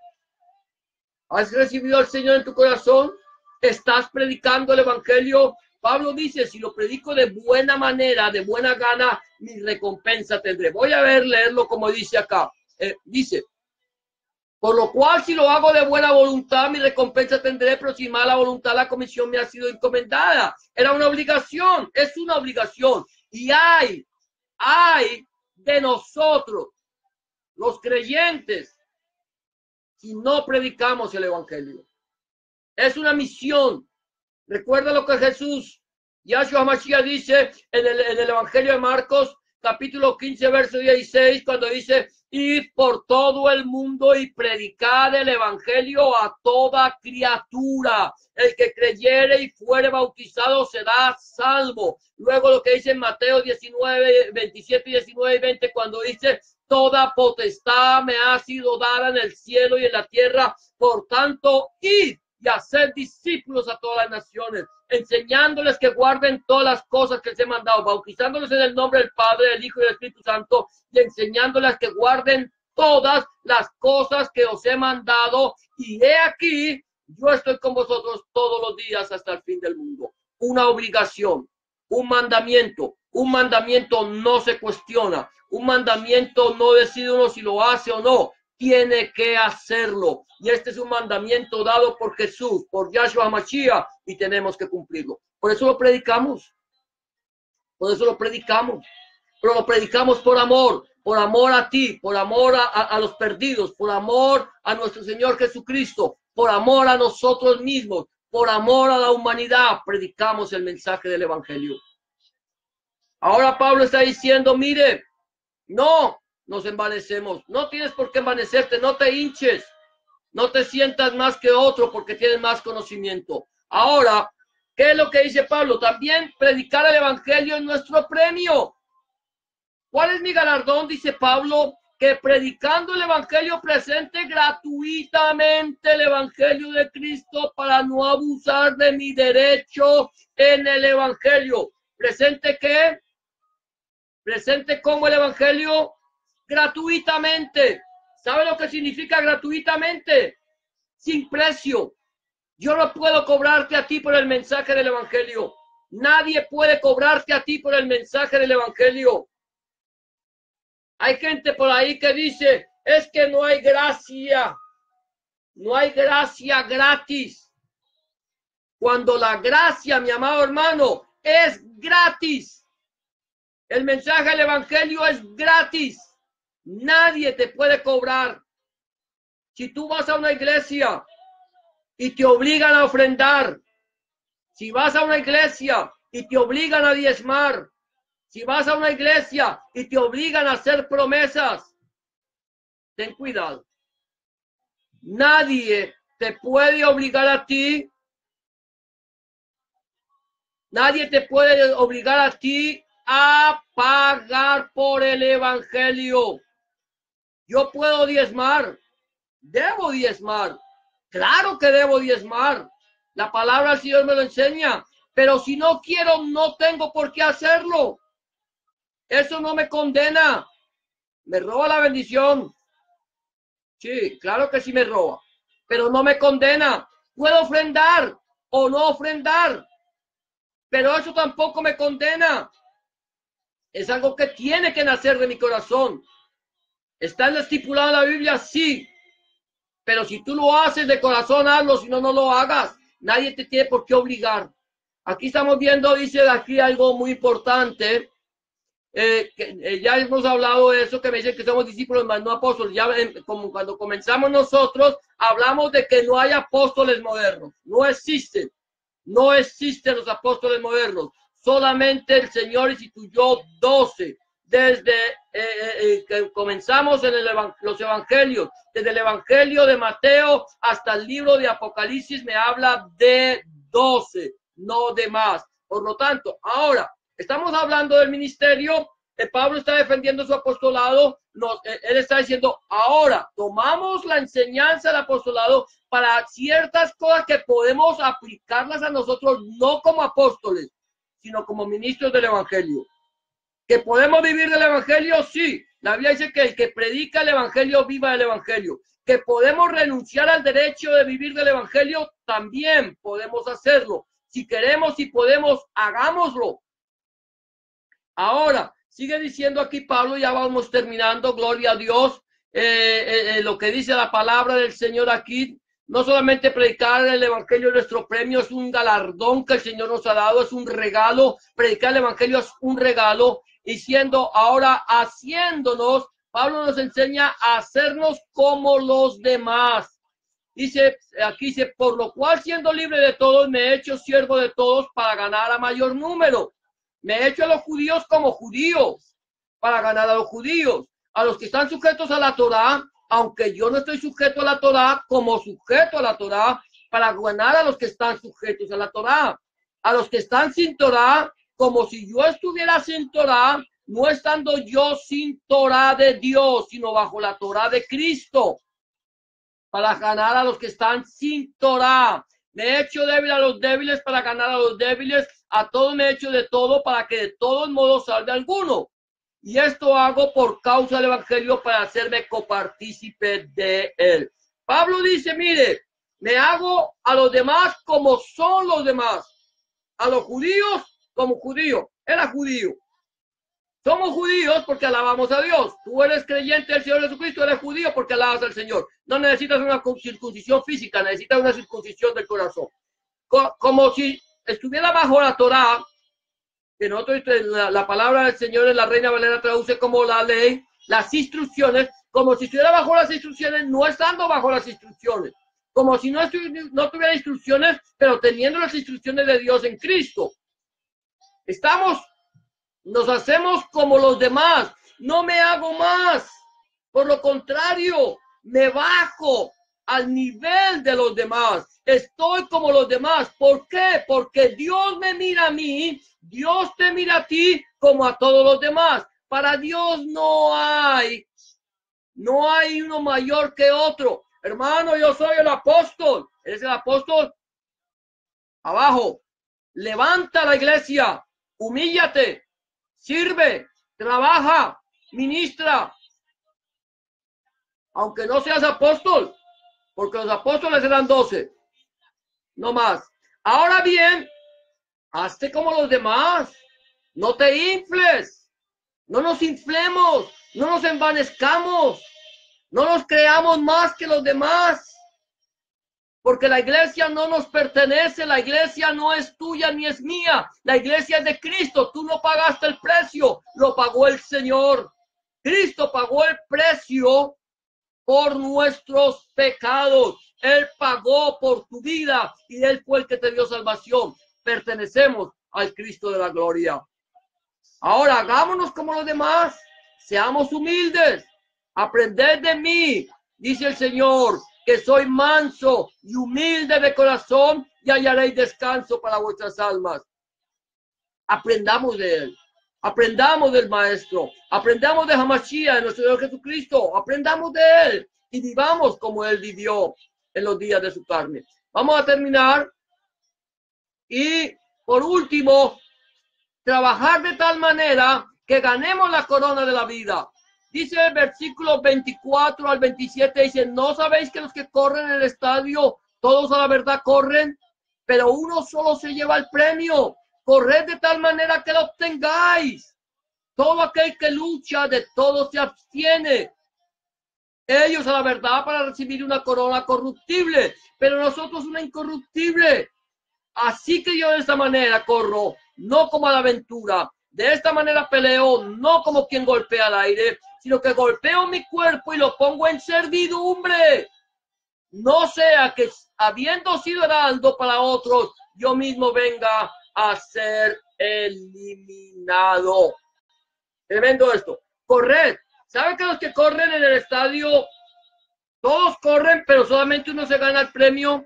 ¿Has recibido al Señor en tu corazón? ¿Estás predicando el evangelio? Pablo dice, si lo predico de buena manera, de buena gana, mi recompensa tendré. Voy a leerlo como dice acá. Dice, por lo cual, si lo hago de buena voluntad, mi recompensa tendré, pero sin mala voluntad, la comisión me ha sido encomendada. Era una obligación, es una obligación. Y hay de nosotros, los creyentes, si no predicamos el evangelio. Es una misión. Recuerda lo que Jesús, Yahshua Mashiach, dice en el Evangelio de Marcos, capítulo 15, verso 16, cuando dice, id por todo el mundo y predicad el evangelio a toda criatura. El que creyere y fuere bautizado será salvo. Luego lo que dice en Mateo 19, 27, 19 y 20, cuando dice, toda potestad me ha sido dada en el cielo y en la tierra, por tanto, id y hacer discípulos a todas las naciones, enseñándoles que guarden todas las cosas que les he mandado, bautizándoles en el nombre del Padre, del Hijo y del Espíritu Santo, y enseñándoles que guarden todas las cosas que os he mandado, y he aquí, yo estoy con vosotros todos los días hasta el fin del mundo. Una obligación, un mandamiento no se cuestiona, un mandamiento no decide uno si lo hace o no, tiene que hacerlo. Y este es un mandamiento dado por Jesús, por Yahshua HaMashiach, y tenemos que cumplirlo. Por eso lo predicamos. Por eso lo predicamos. Pero lo predicamos por amor a ti, por amor a los perdidos, por amor a nuestro Señor Jesucristo, por amor a nosotros mismos, por amor a la humanidad, predicamos el mensaje del evangelio. Ahora Pablo está diciendo, mire, no nos envanecemos, no tienes por qué envanecerte, no te hinches, no te sientas más que otro porque tienes más conocimiento. Ahora, ¿qué es lo que dice Pablo? También predicar el evangelio es nuestro premio. ¿Cuál es mi galardón? Dice Pablo, que predicando el evangelio presente gratuitamente el evangelio de Cristo para no abusar de mi derecho en el evangelio. ¿Presente qué? Presente como el evangelio gratuitamente. ¿Sabe lo que significa gratuitamente? Sin precio. Yo no puedo cobrarte a ti por el mensaje del evangelio. Nadie puede cobrarte a ti por el mensaje del evangelio. Hay gente por ahí que dice, es que no hay gracia. No hay gracia gratis. Cuando la gracia, mi amado hermano, es gratis. El mensaje del evangelio es gratis. Nadie te puede cobrar. Si tú vas a una iglesia y te obligan a ofrendar, si vas a una iglesia y te obligan a diezmar, si vas a una iglesia y te obligan a hacer promesas, ten cuidado. Nadie te puede obligar a ti. Nadie te puede obligar a ti a pagar por el evangelio. Yo puedo diezmar. Debo diezmar. Claro que debo diezmar. La palabra del Señor me lo enseña. Pero si no quiero, no tengo por qué hacerlo. Eso no me condena. Me roba la bendición. Sí, claro que sí me roba. Pero no me condena. Puedo ofrendar o no ofrendar. Pero eso tampoco me condena. Es algo que tiene que nacer de mi corazón. ¿Está estipulado en la Biblia? Sí. Pero si tú lo haces de corazón, hazlo. Si no, no lo hagas. Nadie te tiene por qué obligar. Aquí estamos viendo, dice aquí algo muy importante. Ya hemos hablado de eso, que me dicen que somos discípulos, más no apóstoles. Ya como cuando comenzamos nosotros, hablamos de que no hay apóstoles modernos. No existen. No existen los apóstoles modernos. Solamente el Señor instituyó 12. Desde que comenzamos en los evangelios, desde el evangelio de Mateo hasta el libro de Apocalipsis, me habla de 12, no de más. Por lo tanto, ahora estamos hablando del ministerio. Pablo está defendiendo su apostolado. Él está diciendo, ahora tomamos la enseñanza del apostolado para ciertas cosas que podemos aplicarlas a nosotros, no como apóstoles, sino como ministros del evangelio. ¿Que podemos vivir del evangelio? Sí. La Biblia dice que el que predica el evangelio viva el evangelio. ¿Que podemos renunciar al derecho de vivir del evangelio? También podemos hacerlo. Si queremos y podemos, hagámoslo. Ahora, sigue diciendo aquí Pablo, ya vamos terminando, gloria a Dios, lo que dice la palabra del Señor aquí. No solamente predicar el evangelio es nuestro premio, es un galardón que el Señor nos ha dado, es un regalo. Predicar el evangelio es un regalo. Y siendo ahora haciéndonos, Pablo nos enseña a hacernos como los demás. Dice, aquí dice, por lo cual siendo libre de todos, me he hecho siervo de todos para ganar a mayor número. Me he hecho a los judíos como judíos para ganar a los judíos. A los que están sujetos a la Torá, aunque yo no estoy sujeto a la Torá, como sujeto a la Torá, para ganar a los que están sujetos a la Torá. A los que están sin Torá, como si yo estuviera sin Torá, no estando yo sin Torá de Dios, sino bajo la Torá de Cristo, para ganar a los que están sin Torá. Me he hecho débil a los débiles para ganar a los débiles. A todos me he hecho de todo para que de todos modos salve alguno. Y esto hago por causa del evangelio para hacerme copartícipe de él. Pablo dice, mire, me hago a los demás como son los demás. A los judíos como judío. Era judío. Somos judíos porque alabamos a Dios. Tú eres creyente del Señor Jesucristo, eres judío porque alabas al Señor. No necesitas una circuncisión física, necesitas una circuncisión del corazón. Como si estuviera bajo la Torá, que nosotros, la palabra del Señor en la Reina Valera traduce como la ley, las instrucciones, como si estuviera bajo las instrucciones, no estando bajo las instrucciones. Como si no tuviera instrucciones, pero teniendo las instrucciones de Dios en Cristo. Nos hacemos como los demás. No me hago más. Por lo contrario, me bajo al nivel de los demás. Estoy como los demás. ¿Por qué? Porque Dios me mira a mí, Dios te mira a ti como a todos los demás. Para Dios no hay uno mayor que otro. Hermano, yo soy el apóstol. ¿Eres el apóstol? Abajo. Levanta la iglesia. Humíllate. Sirve. Trabaja. Ministra. Aunque no seas apóstol. Porque los apóstoles eran 12. no más. Ahora bien, hazte como los demás. No te infles. No nos inflemos. No nos envanezcamos. No nos creamos más que los demás. Porque la iglesia no nos pertenece, la iglesia no es tuya ni es mía, la iglesia es de Cristo, tú no pagaste el precio, lo pagó el Señor. Cristo pagó el precio por nuestros pecados, Él pagó por tu vida y Él fue el que te dio salvación. Pertenecemos al Cristo de la gloria. Ahora hagámonos como los demás, seamos humildes, aprended de mí, dice el Señor, que soy manso y humilde de corazón y hallaréis descanso para vuestras almas. Aprendamos de Él, aprendamos del Maestro, aprendamos de Hamashia, de nuestro Señor Jesucristo, aprendamos de Él y vivamos como Él vivió en los días de su carne. Vamos a terminar y por último, trabajar de tal manera que ganemos la corona de la vida. Dice el versículo 24 al 27, dice, ¿no sabéis que los que corren en el estadio, todos a la verdad corren, pero uno solo se lleva el premio? Corred de tal manera que lo obtengáis. Todo aquel que lucha, de todo se abstiene. Ellos a la verdad para recibir una corona corruptible, pero nosotros una incorruptible. Así que yo de esta manera corro, no como a la aventura. De esta manera peleo, no como quien golpea al aire, sino que golpeo mi cuerpo y lo pongo en servidumbre. No sea que, habiendo sido heraldo para otros, yo mismo venga a ser eliminado. Tremendo esto. Corred. ¿Saben que los que corren en el estadio, todos corren, pero solamente uno se gana el premio?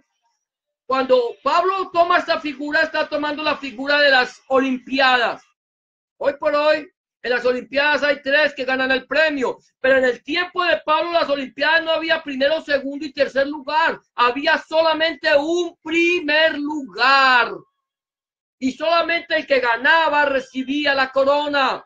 Cuando Pablo toma esta figura, está tomando la figura de las Olimpiadas. Hoy por hoy, en las Olimpiadas hay 3 que ganan el premio, pero en el tiempo de Pablo, las Olimpiadas no había primero, segundo y tercer lugar. Había solamente un primer lugar. Y solamente el que ganaba recibía la corona.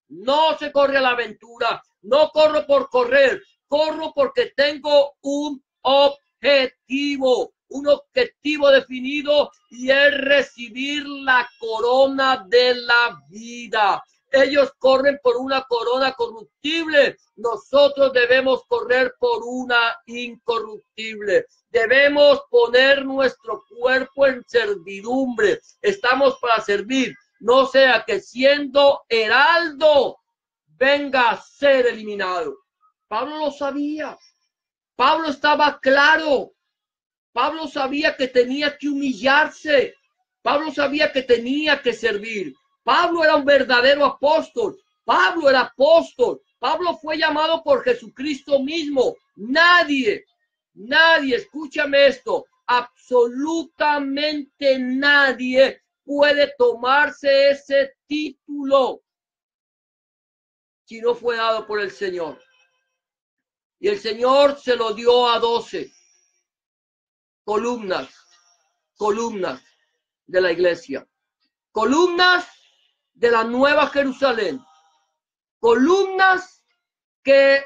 No se corre a la aventura. No corro por correr. Corro porque tengo un objetivo. Un objetivo definido y es recibir la corona de la vida. Ellos corren por una corona corruptible. Nosotros debemos correr por una incorruptible. Debemos poner nuestro cuerpo en servidumbre. Estamos para servir. No sea que siendo heraldo venga a ser eliminado. Pablo lo sabía. Pablo estaba claro. Pablo sabía que tenía que humillarse. Pablo sabía que tenía que servir. Pablo era un verdadero apóstol. Pablo era apóstol. Pablo fue llamado por Jesucristo mismo. Nadie, escúchame esto, absolutamente nadie puede tomarse ese título si no fue dado por el Señor. Y el Señor se lo dio a 12 columnas de la iglesia, columnas de la Nueva Jerusalén, columnas que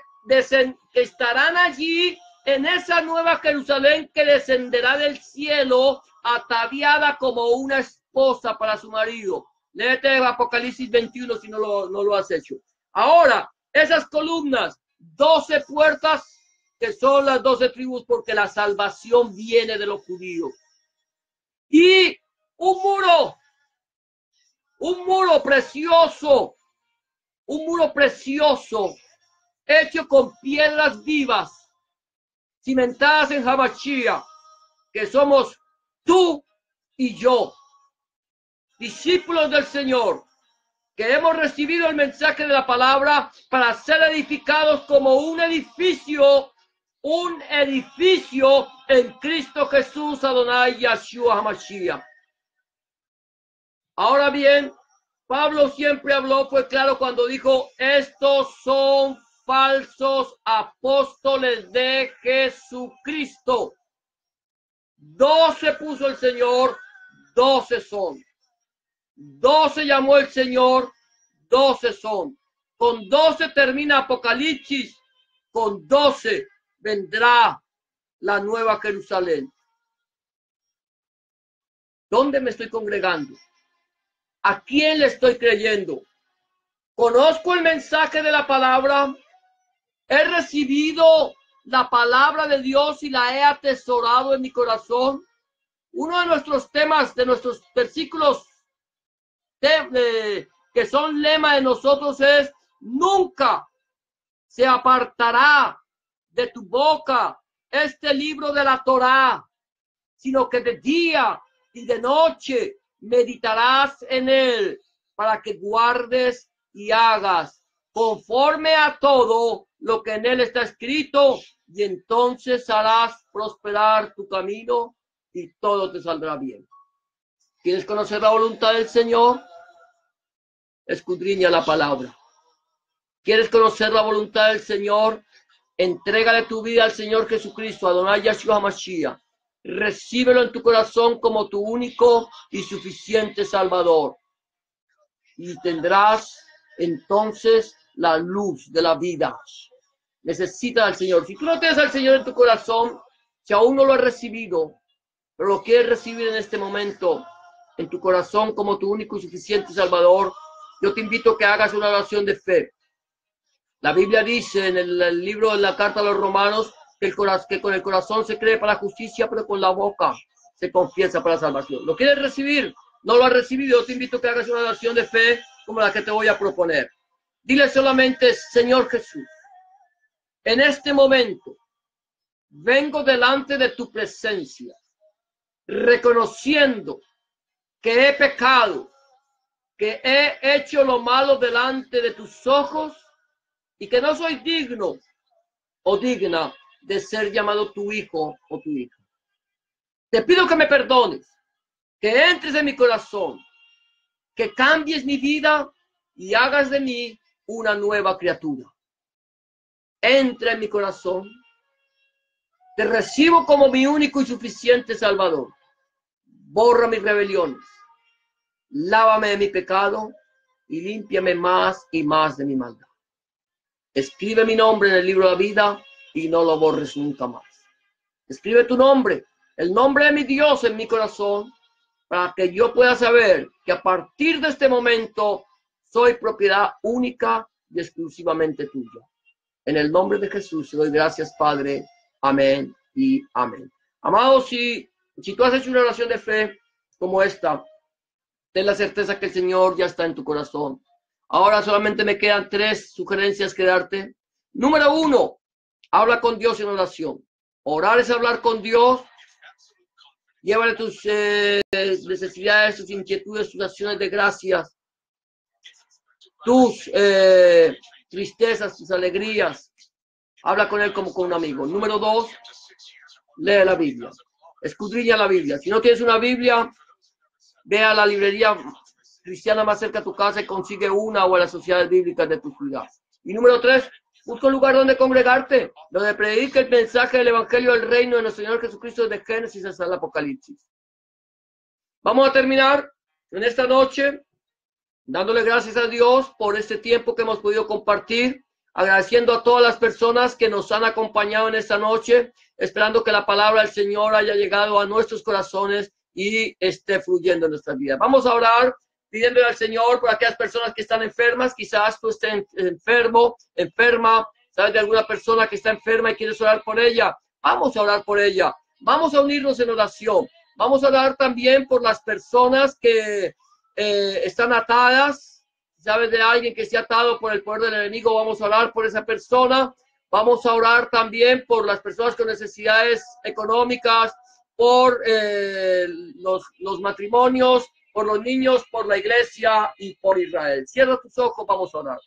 estarán allí en esa Nueva Jerusalén que descenderá del cielo ataviada como una esposa para su marido. Léete Apocalipsis 21 si no lo has hecho. Ahora, esas columnas, 12 puertas que son las 12 tribus, porque la salvación viene de los judíos. Y un muro precioso, hecho con piedras vivas, cimentadas en Hamashia, que somos tú y yo, discípulos del Señor, que hemos recibido el mensaje de la palabra para ser edificados como un edificio en Cristo Jesús, Adonai Yahshua HaMashiach. Ahora bien, Pablo siempre habló, fue claro cuando dijo, estos son falsos apóstoles de Jesucristo. 12 puso el Señor, 12 son. 12 llamó el Señor, 12 son. Con 12 termina Apocalipsis, con 12 vendrá la Nueva Jerusalén. ¿Dónde me estoy congregando? ¿A quién le estoy creyendo? ¿Conozco el mensaje de la palabra? ¿He recibido la palabra de Dios y la he atesorado en mi corazón? Uno de nuestros temas, de nuestros versículos que son lema de nosotros es: nunca se apartará de tu boca este libro de la Torá, sino que de día y de noche meditarás en él, para que guardes y hagas conforme a todo lo que en él está escrito, y entonces harás prosperar tu camino y todo te saldrá bien. ¿Quieres conocer la voluntad del Señor? Escudriña la palabra. ¿Quieres conocer la voluntad del Señor? Entrégale tu vida al Señor Jesucristo, Adonai Yahshua Mashiach. Recíbelo en tu corazón como tu único y suficiente Salvador. Y tendrás entonces la luz de la vida. Necesitas al Señor. Si tú no tienes al Señor en tu corazón, si aún no lo has recibido, pero lo quieres recibir en este momento en tu corazón como tu único y suficiente Salvador, yo te invito a que hagas una oración de fe. La Biblia dice en el libro de la carta a los Romanos que con el corazón se cree para la justicia, pero con la boca se confiesa para la salvación. ¿Lo quieres recibir? ¿No lo has recibido? Yo te invito a que hagas una oración de fe como la que te voy a proponer. Dile solamente: Señor Jesús, en este momento vengo delante de tu presencia, reconociendo que he pecado, que he hecho lo malo delante de tus ojos y que no soy digno o digna de ser llamado tu hijo o tu hija. Te pido que me perdones, que entres en mi corazón, que cambies mi vida y hagas de mí una nueva criatura. Entra en mi corazón, te recibo como mi único y suficiente Salvador. Borra mis rebeliones, lávame de mi pecado y límpiame más y más de mi maldad. Escribe mi nombre en el libro de la vida y no lo borres nunca más. Escribe tu nombre, el nombre de mi Dios, en mi corazón, para que yo pueda saber que a partir de este momento soy propiedad única y exclusivamente tuya. En el nombre de Jesús te doy gracias, Padre. Amén y amén. Amados, si tú has hecho una oración de fe como esta, ten la certeza que el Señor ya está en tu corazón. Ahora solamente me quedan 3 sugerencias que darte. Número 1, habla con Dios en oración. Orar es hablar con Dios. Llévale tus necesidades, tus inquietudes, tus acciones de gracias, tus tristezas, tus alegrías. Habla con Él como con un amigo. Número 2, lee la Biblia. Escudriña la Biblia. Si no tienes una Biblia, ve a la librería cristiana más cerca de tu casa y consigue una, o a las sociedades bíblicas de tu ciudad. Y número 3, busca un lugar donde congregarte, donde predique el mensaje del Evangelio del Reino de nuestro Señor Jesucristo desde Génesis hasta el Apocalipsis. Vamos a terminar en esta noche dándole gracias a Dios por este tiempo que hemos podido compartir, agradeciendo a todas las personas que nos han acompañado en esta noche, esperando que la palabra del Señor haya llegado a nuestros corazones y esté fluyendo en nuestras vidas. Vamos a orar pidiéndole al Señor por aquellas personas que están enfermas. Quizás tú estés enfermo, enferma, sabes de alguna persona que está enferma y quieres orar por ella. Vamos a orar por ella. Vamos a unirnos en oración. Vamos a orar también por las personas que están atadas. ¿Sabes de alguien que se ha atado por el poder del enemigo? Vamos a orar por esa persona. Vamos a orar también por las personas con necesidades económicas, por los matrimonios, por los niños, por la iglesia y por Israel. Cierra tus ojos, vamos a orar.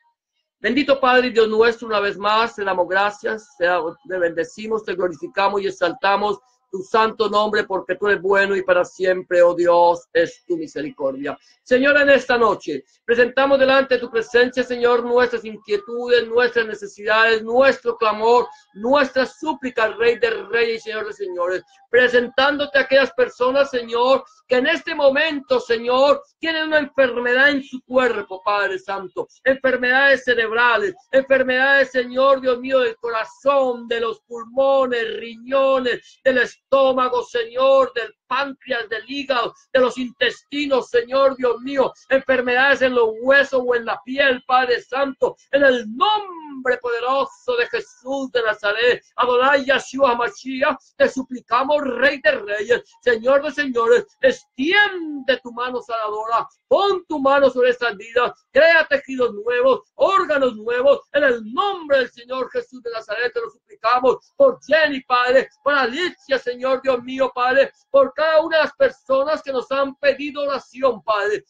Bendito Padre y Dios nuestro, una vez más te damos gracias, te bendecimos, te glorificamos y exaltamos tu santo nombre, porque tú eres bueno y para siempre, oh Dios, es tu misericordia. Señor, en esta noche presentamos delante de tu presencia, Señor, nuestras inquietudes, nuestras necesidades, nuestro clamor, nuestras súplicas, Rey de Reyes y Señor de Señores, presentándote a aquellas personas, Señor, que en este momento, Señor, tienen una enfermedad en su cuerpo, Padre Santo, enfermedades cerebrales, enfermedades, Señor, Dios mío, del corazón, de los pulmones, riñones, del estómago, estómago, Señor, del páncreas, del hígado, de los intestinos, Señor Dios mío, enfermedades en los huesos o en la piel, Padre Santo, en el nombre poderoso de Jesús de Nazaret, Adonai Yeshua Mashiach, te suplicamos, Rey de Reyes, Señor de Señores, extiende tu mano sanadora, pon tu mano sobre estas vidas, crea tejidos nuevos, órganos nuevos, en el nombre del Señor Jesús de Nazaret, te lo suplicamos por Jenny, Padre, por Alicia, Señor Dios mío, Padre, por cada una de las personas que nos han pedido oración, Padre.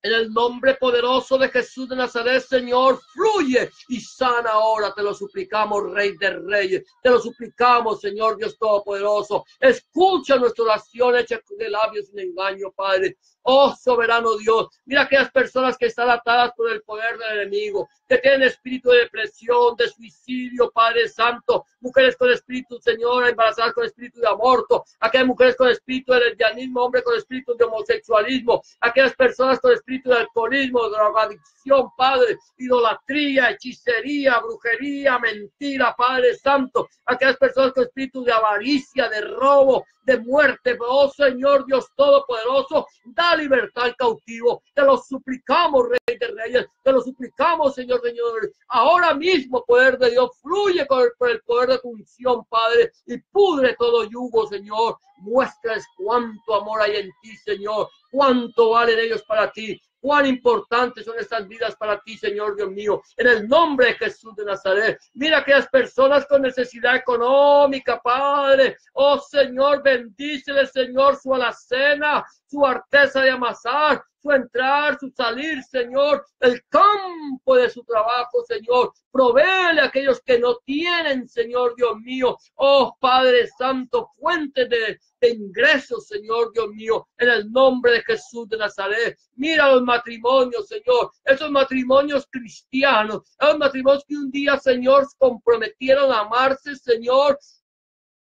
En el nombre poderoso de Jesús de Nazaret, Señor, fluye y sana ahora. Te lo suplicamos, Rey de Reyes. Te lo suplicamos, Señor Dios Todopoderoso. Escucha nuestra oración hecha de labios sin engaño, Padre. Oh, soberano Dios, mira aquellas personas que están atadas por el poder del enemigo, que tienen espíritu de depresión, de suicidio, Padre Santo, mujeres con espíritu, Señor, embarazadas con espíritu de aborto, aquellas mujeres con espíritu de lesbianismo, hombres con espíritu de homosexualismo, aquellas personas con espíritu de alcoholismo, drogadicción, Padre, idolatría, hechicería, brujería, mentira, Padre Santo, aquellas personas con espíritu de avaricia, de robo, de muerte. Oh Señor Dios Todopoderoso, da libertad al cautivo. Te lo suplicamos, Rey de Reyes. Te lo suplicamos, Señor, Señor. Ahora mismo, poder de Dios, fluye por el poder de tu unción, Padre, y pudre todo yugo, Señor. Muéstrales cuánto amor hay en ti, Señor. Cuánto valen ellos para ti. Cuán importantes son estas vidas para ti, Señor Dios mío, en el nombre de Jesús de Nazaret. Mira aquellas personas con necesidad económica, Padre. Oh Señor, bendíceles, Señor, su alacena, su artesa de amasar, su entrar, su salir, Señor, el campo de su trabajo, Señor. Provéele a aquellos que no tienen, Señor Dios mío. Oh Padre Santo, fuente de ingresos, Señor Dios mío, en el nombre de Jesús de Nazaret. Mira los matrimonios, Señor, esos matrimonios cristianos, esos matrimonios que un día, Señor, se comprometieron a amarse, Señor,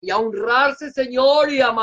y a honrarse, Señor, y a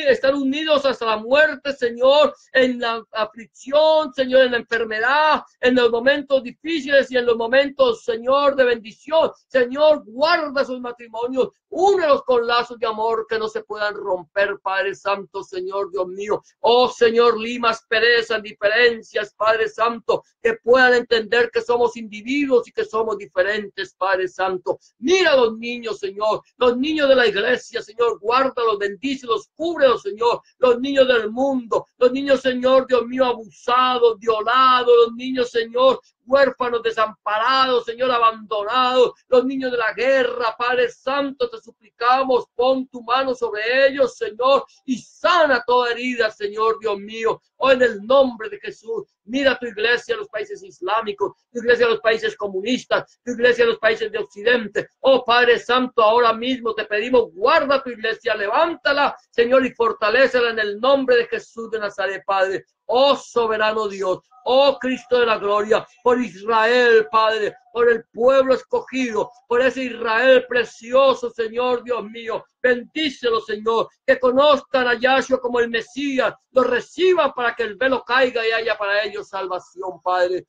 estar unidos hasta la muerte, Señor, en la aflicción, Señor, en la enfermedad, en los momentos difíciles y en los momentos, Señor, de bendición. Señor, guarda sus matrimonios, únelos con lazos de amor que no se puedan romper, Padre Santo, Señor Dios mío. Oh, Señor, limas, perezas, diferencias, Padre Santo, que puedan entender que somos individuos y que somos diferentes, Padre Santo. Mira a los niños, Señor, los niños de la iglesia, Señor, guárdalos, bendícelos, cúbrelos, Señor, los niños del mundo, los niños, Señor, Dios mío, abusados, violados, los niños, Señor, huérfanos, desamparados, Señor, abandonados, los niños de la guerra, Padre Santo, te suplicamos, pon tu mano sobre ellos, Señor, y sana toda herida, Señor, Dios mío, oh, en el nombre de Jesús. Mira tu iglesia en los países islámicos, tu iglesia en los países comunistas, tu iglesia en los países de Occidente. Oh Padre Santo, ahora mismo te pedimos, guarda tu iglesia, levántala, Señor, y fortalécela en el nombre de Jesús de Nazaret, Padre. Oh soberano Dios, oh Cristo de la gloria, por Israel, Padre, por el pueblo escogido, por ese Israel precioso, Señor Dios mío. Bendícelo, Señor, que conozcan a Yahshua como el Mesías, lo reciban para que el velo caiga y haya para ellos salvación, Padre.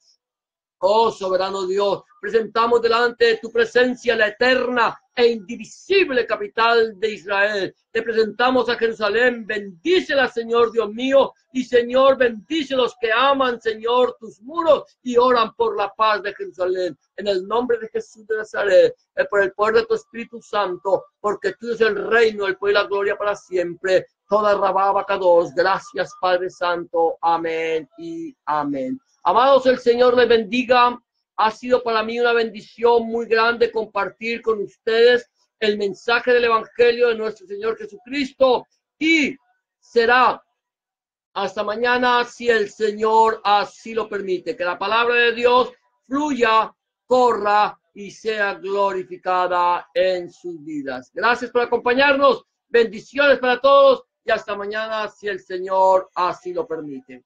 Oh soberano Dios, presentamos delante de tu presencia la eterna e indivisible capital de Israel. Te presentamos a Jerusalén, bendícela, Señor Dios mío, y Señor, bendice los que aman, Señor, tus muros y oran por la paz de Jerusalén. En el nombre de Jesús de Nazaret, por el poder de tu Espíritu Santo, porque tú eres el reino, el poder y la gloria para siempre. Toda Rababa Kadosh. Gracias, Padre Santo. Amén y amén. Amados, el Señor les bendiga. Ha sido para mí una bendición muy grande compartir con ustedes el mensaje del Evangelio de nuestro Señor Jesucristo. Y será hasta mañana si el Señor así lo permite. Que la palabra de Dios fluya, corra y sea glorificada en sus vidas. Gracias por acompañarnos. Bendiciones para todos y hasta mañana si el Señor así lo permite.